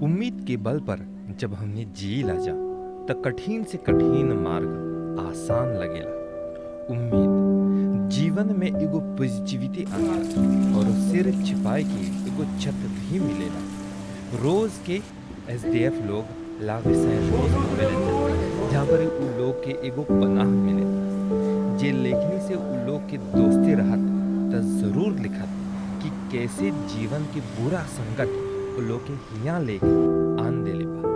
उम्मीद के बल पर जब हमने जी लाजा त कठिन से कठिन मार्ग आसान लगेला। उम्मीद जीवन में एगो पॉजिटिविटी आनेला और सिर छिपाए के एगो छत भी मिलेला। रोज के एसडीएफ लोग लाविशाय रोज आवेलन जहाँ पर उ लोग के एगो पनाह मिले। जे लेखनी से उ लोग के दोस्ती रहत त जरूर लिखत कि कैसे जीवन के बुरा संकट उ लोग के हिया लेके आन देले बा।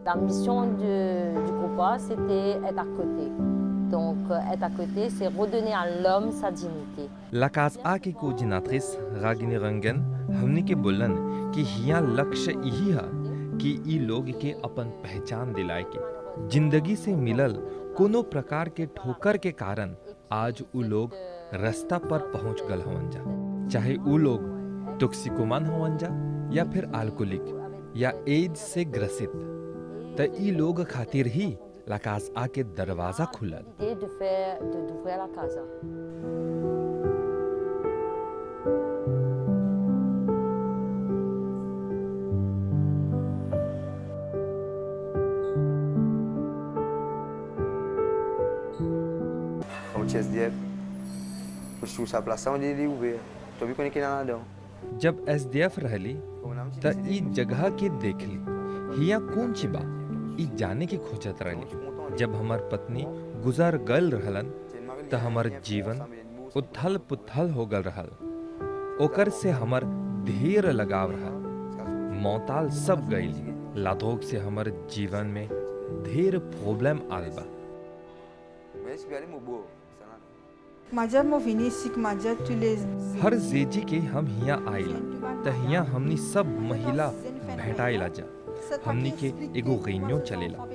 La mission du groupe A, c'était être à côté. Donc, être à côté, c'est redonner à l'homme sa dignité. La Casa A की कोऑर्डिनेट्रिस रागिनी रंगन हमने के बोलन कि हिया लक्ष्य यही है कि ई लोग के अपन पहचान दिलाए के जिंदगी से मिलल कोनो प्रकार के ठोकर के कारण आज उ लोग रास्ता पर पहुंच गल हवन जा। चाहे उ लोग टॉक्सिकोमान हवन जा या फिर अल्कोहलिक या एड्स से ग्रसित त ई लोग खातिर ही ला काज़ा आ के दरवाजा खुलल। L'idée d'ouvrir la casa. Como tinha SDF, construiu essa plaça onde ele ouvia. Tô vi quando ele lá não. जब एसडीएफ रहली त ई जगह के देखली हिया कौन ची बा ई जाने की खोजत रहली। जब हमार पत्नी गुजर गल रहलन त हमार जीवन उथल पुथल हो गल रहल। ओकर से हमार धीर लगाव रहल। मौताल सब गईली। लाधोग से हमार जीवन में ढेर प्रॉब्लम आल बा। Mas esse velho mudou. Maja mo finisik maja tous हर जेजी के हम हिया आइला त हिया हमनी सब महिला भेटाइला जा। हमनी के एगो गैन्यो चलेला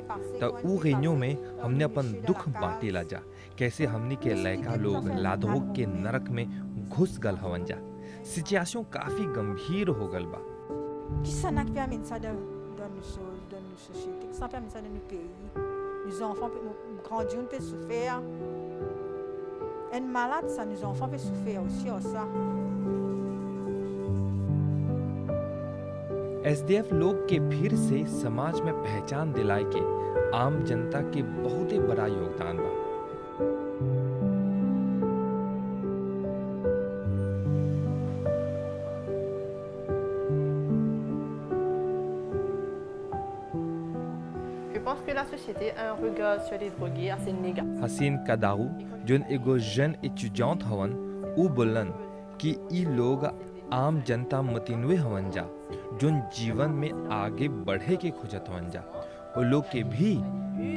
त उ गैन्यो में हमने अपन दुख बांटेला जा। कैसे हमनी के लड़का लोग लाधोग के नरक में घुस गल हवन जा। सिचुएशन काफी गंभीर हो गल बा। Qui ça n'a pas amené ça dans nos sociétés, qui ça n'a pas amené ça dans nos pays. Nos enfants peuvent grandir, peuvent souffrir. Un malade, ça, nos enfants peuvent souffrir aussi à ça. SDF लोग के फिर से समाज में पहचान दिलाए के आम जनता के बहुत ही बड़ा योगदान बा। Je pense que la société a un regard sur les drogués assez négatif. हसीन कदाऊ जोन एगो जन एचुजांत हवन उ बोलन कि ई लोग आम जनता मतिनवे हवन जा जोन जीवन में आगे बढ़े के खोजत हवन जा। उ लोग के भी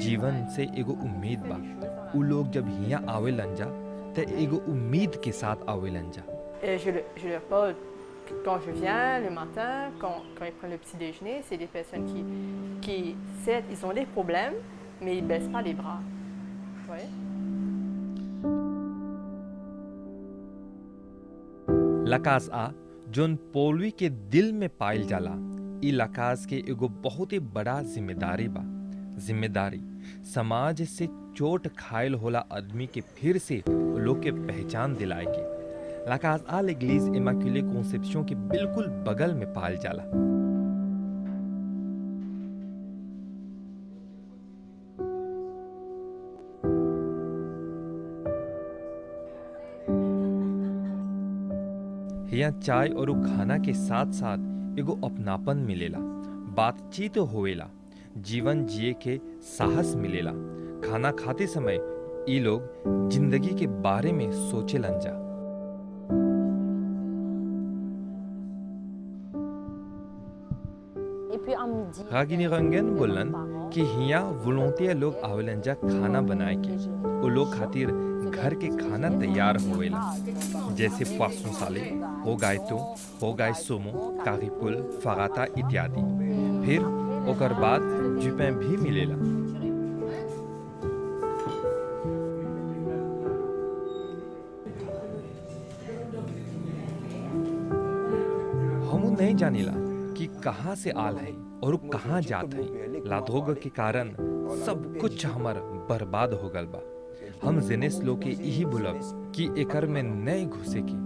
जीवन से एगो उम्मीद बा। उ लोग जब हिया आवेलन जा त एगो उम्मीद के साथ आवेलन जा। Et je leur parle quand je viens le matin, quand ils prennent le petit déjeuner, c'est des personnes qui certes, ils ont des problèmes, mais ils ne baissent pas les bras. Vous voyez? लकाज आ जोन पोलवी के दिल में पाइल जाला ई लकाज के एगो बहुत ही बड़ा जिम्मेदारी बा। जिम्मेदारी समाज से चोट खायल होला आदमी के फिर से लोग के पहचान दिलाए के। लकाज आ l'église इमैक्युले कॉन्सेप्शन के बिल्कुल बगल में पाइल जाला। यहाँ चाय और खाना के साथ साथ एगो अपनापन मिलेला, बातचीत होवेला, जीवन जिए के साहस मिलेला। खाना खाते समय ई लोग जिंदगी के बारे में सोचेलन जा। Et puis à midi, रागिनी रंगन बोलन कि हिया वॉलंटियर लोग आवेलन जा खाना बनाए के। वो लोग खातिर घर के खाना तैयार होवेला जैसे पोisson साले हो गाय तो हो गाय सोमो कारीपुल फराता इत्यादि। फिर ओकर बाद जुपैन भी मिलेला। हम नहीं जानिला कि कहाँ से आल है और कहाँ जात है। लाधोग के कारण सब कुछ हमार बर्बाद हो गल बा। हम जेनेस लो के यही बोलब कि एकर में नए घुसे की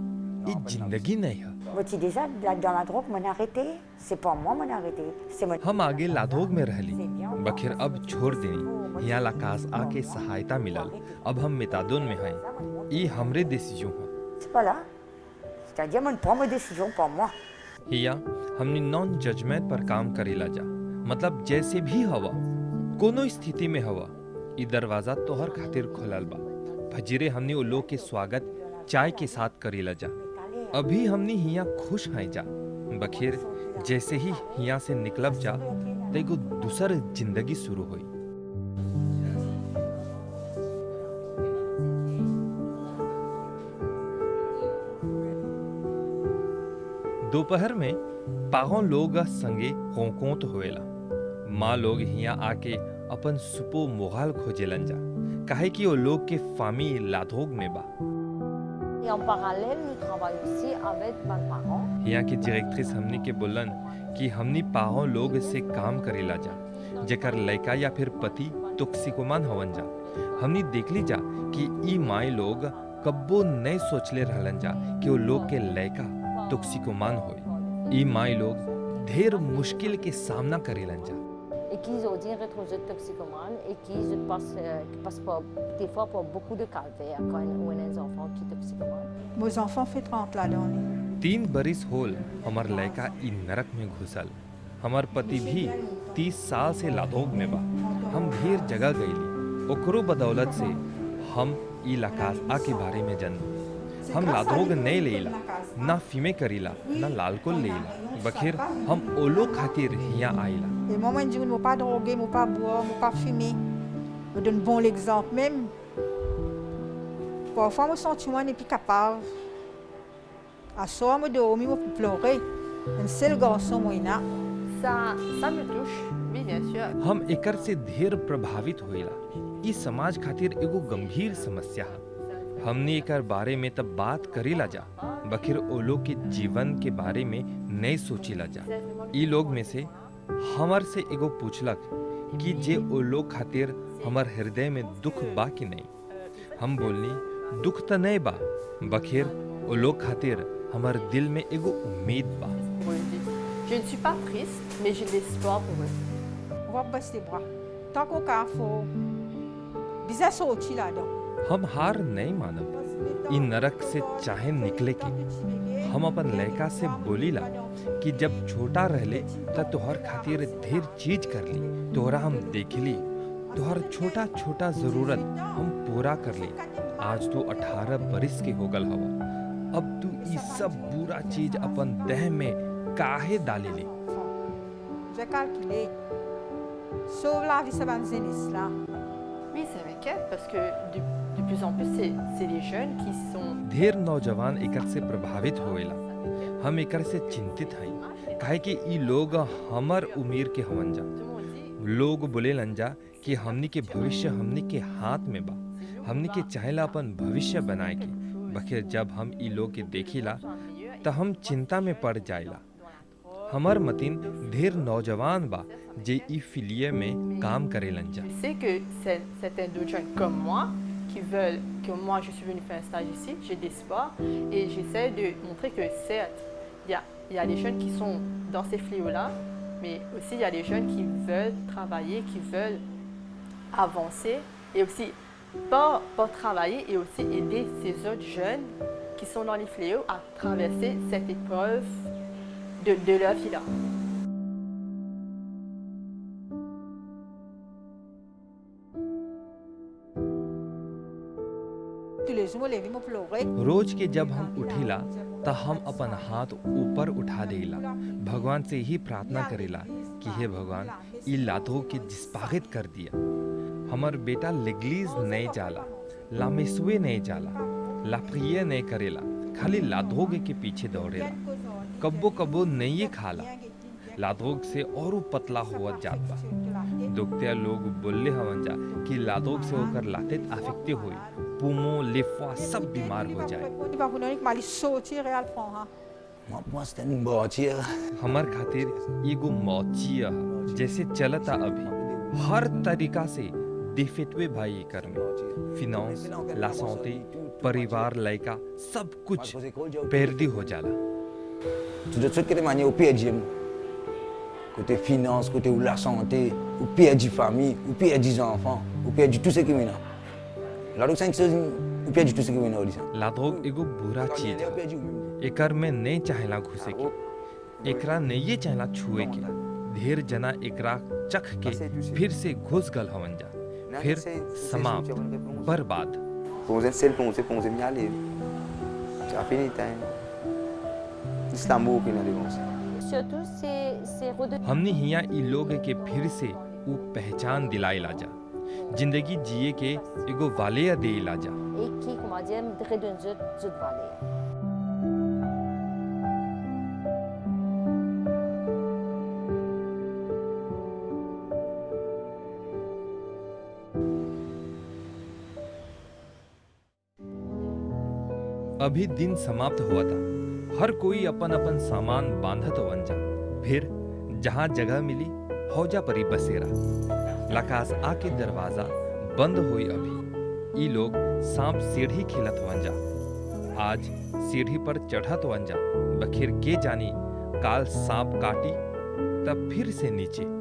ई जिंदगी नहीं है। Moi, tu déjà, dans la drogue, m'en arrêté. C'est pas moi, m'en arrêté. C'est mon... हम आगे लाधोग में रहली बखिर अब छोड़ देनी यहाँ लाकास आके सहायता मिलल। अब हम मितादोन में हैं। ई हमरे डिसीजन है। C'est pas là. C'est-à-dire, moi, je prends mes décisions, pas moi. हिया हमने नॉन जजमेंट पर काम करेला जा, मतलब जैसे भी हवा कोनो स्थिति में हवा ई दरवाजा तोहर खातिर खुलल बा। फजीरे हमने वो लोग के स्वागत चाय के साथ करेला जा। अभी हमने हिया खुश हैं जा बखिर जैसे ही हिया से निकलब जा तो एगो दूसर जिंदगी शुरू हुई। दोपहर में पाहों लोग संगे होंकोत होएला। माँ लोग हिया आके अपन सुपो मोगाल खोजेलन जा काहे कि वो लोग के फामी लाधोग में बा। Et en parallèle, nous travaillons aussi avec mes parents. यहाँ की डायरेक्ट्रिस हमनी के बोलन कि हमनी पाहों लोग से काम करेला जा जेकर लड़का या फिर पति टॉक्सिकोमान हवन जा। हमनी देखली जा कि ई माई लोग कब्बो नहीं सोचले रहलन जा कि वो लोग के लड़का टॉक्सिकोमान होए। ई माई लोग ढेर मुश्किल के सामना करेलन जा Et qui ont dit être toxicomanes et qui passent des fois par beaucoup de calvaire quand on a des enfants qui sont toxicomanes. Mes enfants font 30 là-dedans. 3 बरिस होल हमार लड़का ई नरक में घुसल। हमार पति भी 30 साल से लाधोग में बा। हम ढेर जगह गईली ओकरो बदौलत से हम ई लाकास आ के बारे में जन। हम लाधोग नहीं लेला ना फीमे करीला ना लालकोल लेला बखिर हम ओलो खातिर हिया आइला। Et moi, je dis, je ne vais pas droguer, je ne vais pas boire, je ne vais pas fumer. Je donne bon l'exemple même. Parfois, je me sens et puis capable. À soir, je dors, je peux pleurer. Un seul garçon, moi, il a. Ça me touche, oui, bien sûr. हम एकर से ढेर प्रभावित होइला। ई समाज खातिर एगो गंभीर समस्या है। हमने एकर बारे में तब बात करेला जा बखिर ओ लोग के जीवन के बारे में नहीं सोचेला जा। ई लोग में से हमर से एगो पूछलक कि जे ओ लोग खातिर हमर हृदय में दुख बा कि नहीं। हम बोलनी दुख त नहीं बा बखिर ओ लोग खातिर हमर दिल में एगो उम्मीद बा। Je ne suis pas triste, mais j'ai de l'espoir pour eux. On va baisser les bras. Tant qu'au cas, il faut bien sortir là-dedans. हम हार नहीं मानब इन नरक से चाहे निकले की। हम अपन लड़का से बोलीला कि जब छोटा रहले त तोहर खातिर ढेर चीज कर ली, तोहरा हम देखली, तोहर छोटा छोटा जरूरत हम पूरा कर ली। आज तू 18 बरिस के हो गल हवा, अब तू ई सब बुरा चीज अपन देह में काहे डाले ले। Je vais calculer. Sauve la vie, ça va me zénis là. Oui, ça m'inquiète parce que de plus en plus, c'est les jeunes qui sont... ढेर नौजवान एकर से प्रभावित होएला। हम एकर से चिंतित हई काहे कि ई लोग हमर उम्र के हवन जा। लोग बोलेलन जा कि हमनी के भविष्य हमनी के हाथ में बा, हमनी के चाहेला अपन भविष्य बनाए के बखिर जब हम ई लोग के देखिला त हम चिंता में पड़ जाइला। हमर मतीन ढेर नौजवान बा जे ई फिलिये में काम करेलन जा। Je sais que certains d'autres jeunes comme moi qui veulent, comme moi je suis venue faire un stage ici, j'ai de l'espoir et j'essaie de montrer que certes, il y a des jeunes qui sont dans ces fléaux-là, mais aussi il y a des jeunes qui veulent travailler, qui veulent avancer et aussi pas travailler et aussi aider ces autres jeunes qui sont dans les fléaux à traverser cette épreuve de leur vie-là. Tous les jours, les vies me pleurer. रोज के जब हम उठिला त हम अपन हाथ ऊपर उठा देला, भगवान से ही प्रार्थना करेला कि हे भगवान ई लाधो के जिस्पागित कर दिया। हमर बेटा लेगलीज नहीं जाला, लामेसुए नहीं जाला, लाप्रिय नहीं करेला, खाली लाधोग के पीछे दौड़ेला। कब्बो कब्बो नहीं खाला, लाधोग से और पतला हुआ जात बा। दुखतिया लोग बोलले हवन जा कि लाधोग से होकर लातेत अफेक्टे होई, पुमो लेफा सब बीमार हो जाए। Il va vous donner que mal sortir et elle prendra. Moi, c'était une bâtire. हमर खातिर एगो मौचिया जैसे चलता अभी हर तरीका से देफेतवे भाई कर में फिनांस ला santé परिवार लयका सब कुछ perdu हो जाला। Tout de suite, que de manière, ou perdu. Côté finance, côté ou la santé, ou perdu famille, ou perdu enfants, ou perdu tout ce qui est là. La drogue, c'est une chose, ou perdu tout ce qui est là. La drogue एगो बुरा चीज है। एकर में नहीं चाहेला घुसे के, एकरा नहीं ये चाहेला छुए के। ढेर जना एकरा चख के फिर से घुस गल हवन जा, फिर समाप्त, बर्बाद। Ponze minha ali. Já finita, hein? Istanbul que não Surtout, c'est redonner हमने हिया ई लोग के फिर से उ पहचान दिलाई लाजा, जिंदगी जिए के एगो वाले दे लाजा। et qui, comment dire, me redonne de valeur. अभी दिन समाप्त हुआ था। हर कोई अपन अपन सामान बांधत वंजा। फिर जहां जगह मिली हौजा परी बसेरा। लकास आके दरवाजा बंद हुई अभी। ई लोग सांप सीढ़ी खेलत वंजा। आज सीढ़ी पर चढ़त वंजा। बखिर के जानी काल सांप काटी तब फिर से नीचे।